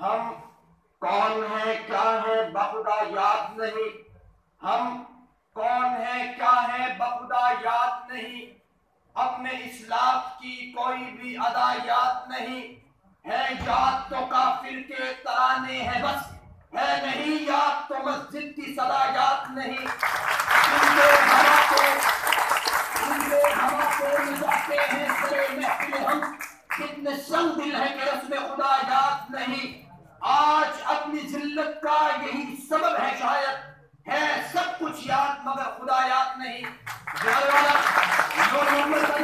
हम कौन है क्या है बखुदा याद नहीं। हम कौन है क्या है बखुदा याद नहीं। अपने इस्लाफ की कोई भी अदा याद नहीं है। याद तो काफिर के तराने हैं बस, है नहीं याद तो मस्जिद की सदा याद नहीं। हवा को मिलाते हैं सरे महफिल हम, कितने संग दिल है कि रस्म खुदा याद नहीं। आज अपनी जिल्लत का यही सबब है शायद, है सब कुछ याद मगर खुदा याद नहीं।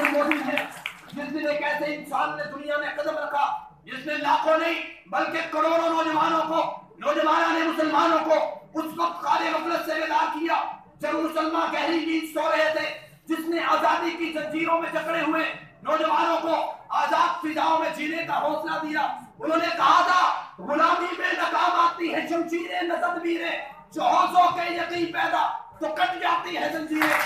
मोदी है जिसने एक ऐसे इंसान ने दुनिया में कदम रखा जिसने लाखों नहीं बल्कि करोड़ों नौजवानों ने मुसलमानों को उस वक्त खाली गफलत से बेदार किया जब मुसलमान गहरी नींद सो रहे थे। जिसने आजादी की जंजीरों में जकड़े हुए नौजवानों को आजाद फिजाओं में जीने का हौसला दिया। उन्होंने कहा था गुलामी में नाकाम आती है जंजीरें न तदबीरें, जो हौसलों के यकीन पैदा तो कट जाती है जंजीरें।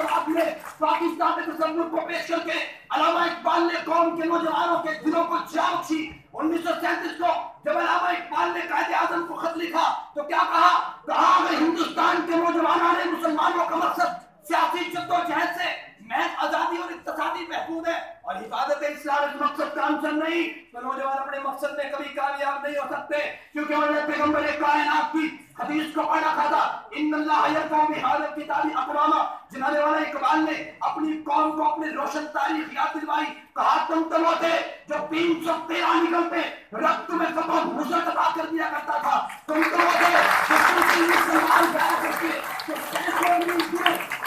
आपने पाकिस्तान के तसव्वुर को पेश करके अल्लामा इकबाल ने कौम के नौजवानों के दिलों को जाग बख्शी। 1937 को जब अल्लामा इकबाल ने कायदे आजम को खत लिखा तो क्या कहा? अगर हिंदुस्तान के नौजवानों ने मुसलमानों का मकसद सियासी जद्दोजहद से महज आजादी और इक्तिसादी महफूज है और हिफाजत इस्लाम इस मकसद का अंसर नहीं, तो नौजवान अपने मकसद में कभी कामयाब नहीं हो सकते। क्योंकि उन्होंने पैगंबर कायनात की हदीस को पढ़ा था, इन्नल्लाह यरफउ बिहाज़ल किताबी अक़वामा। जिन्होंने वाला इकबाल ने अपनी कौम को अपनी रोशन तारीख याद दिलवाई। कहा तुम तो वो थे जो 313 निकलते रक्त में फतह मुसलत अता कर दिया करता था। तुम तो वो थे जो मुसलमान जाया करते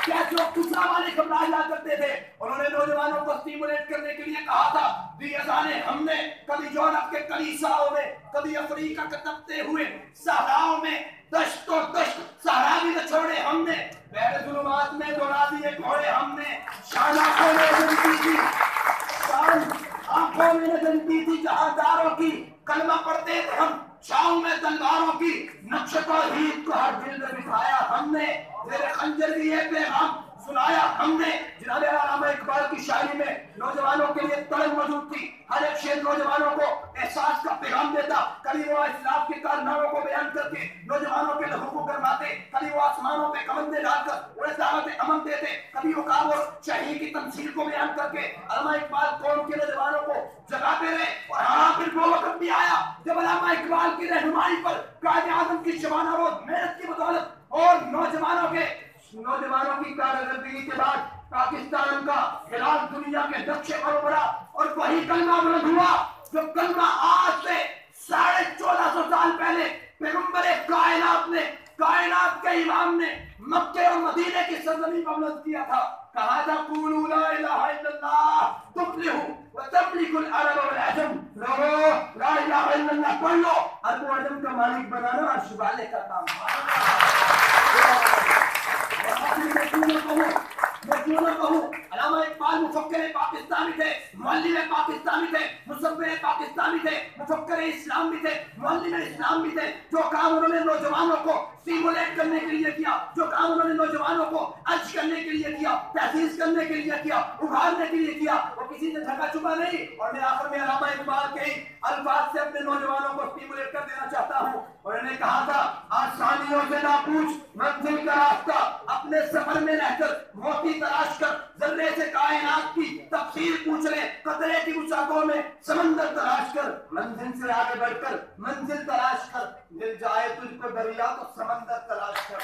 कैसे कुसरा वाले घबरा जाया करते थे। उन्होंने नौजवानों को स्टिमुलेट करने के लिए कहा था दियाने हमने कभी यूरोप के कलीसियाओं में, कभी अफ्रीका के तपते हुए सहराओं में दश्तो दश्त सहरा भी न छोड़े हमने, बहरे जुल्मात में दौड़ा दिए घोड़े हमने। शान आंखों में जनती थी, शान आंखों में जनती थी जहादारों की, कलमा पढ़ते थे हम शाम में तलवारों की, नक्श तौहीद को हर दिल में बिठाया हमने, तेरे खंजर भी ये पैगाम सुनाया हमने। जनाब अल्लामा इकबाल की शायरी में नौजवानों के लिए तलब मौजूद थी। हर एक शेर नौजवानों को एहसास का पैगाम देता। कभी वो इस्लाम के कारनामों को बयान करके नौजवानों के लहू को गरमाते, कभी वो आसमानों पे कमंदे डालकर उन्हें दावत अमन देते, कभी वो काबुल शहीद की तमसील को बयान करके अल्लामा इकबाल कौम के नौजवानों को जगाते रहे। और हाँ, फिर वो वक्त भी आया जब अल्लामा इकबाल की रहनुमाई पर कायदे आजम की शबाना रोज मेहनत की बदौलत और नौजवानों की कारकर्दगी के बाद पाकिस्तान का खिलाफ दुनिया के नक्शे पर उभरा और वही कलमा बुलंद हुआ जो कलमा आज से 1450 साल पहले पैगंबर कायनात के इमाम ने मक्के और मदीने की सरजमीन पर बुलंद किया था। कहा था कुलू ला इलाहा इल्लल्लाह तुफ्लिहू व तमलिकुल अरब वल अजम। लोगों ला इलाहा इल्लल्लाह पढ़ लो, अरब और अजम का मालिक बनाना अर्श वाले का काम अल्लामा इकबाल मुफक्किर पाकिस्तानी थे, मुअल्लिम पाकिस्तानी थे, मुसव्विर पाकिस्तानी थे, मुफक्किर इस्लाम भी थे, मुअल्लिम इस्लाम भी थे। जो काम उन्होंने नौजवानों को स्टिमुलेट करने के लिए किया, जो काम उन्होंने नौजवानों को अर्ज करने के लिए किया, तहसीस करने के लिए किया, उभारने के लिए किया, वो किसी से ढका छुपा नहीं। और मैं आखिर में अल्लामा इकबाल के अल्फाज से अपने नौजवानों को स्टिमुलेट कर देना चाहता हूँ। उन्होंने कहा था आसानियों से ना पूछ मंजिल का रास्ता, अपने सफर में रहकर मोती तलाश कर, जर्रे से कायनात की तफसीर पूछ ले, कतरे की ऊंचाइयों में समंदर तलाश कर, मंजिल से आगे बढ़कर मंजिल तलाश कर, मिल जाए तुझको दरिया तो समंदर तलाश कर।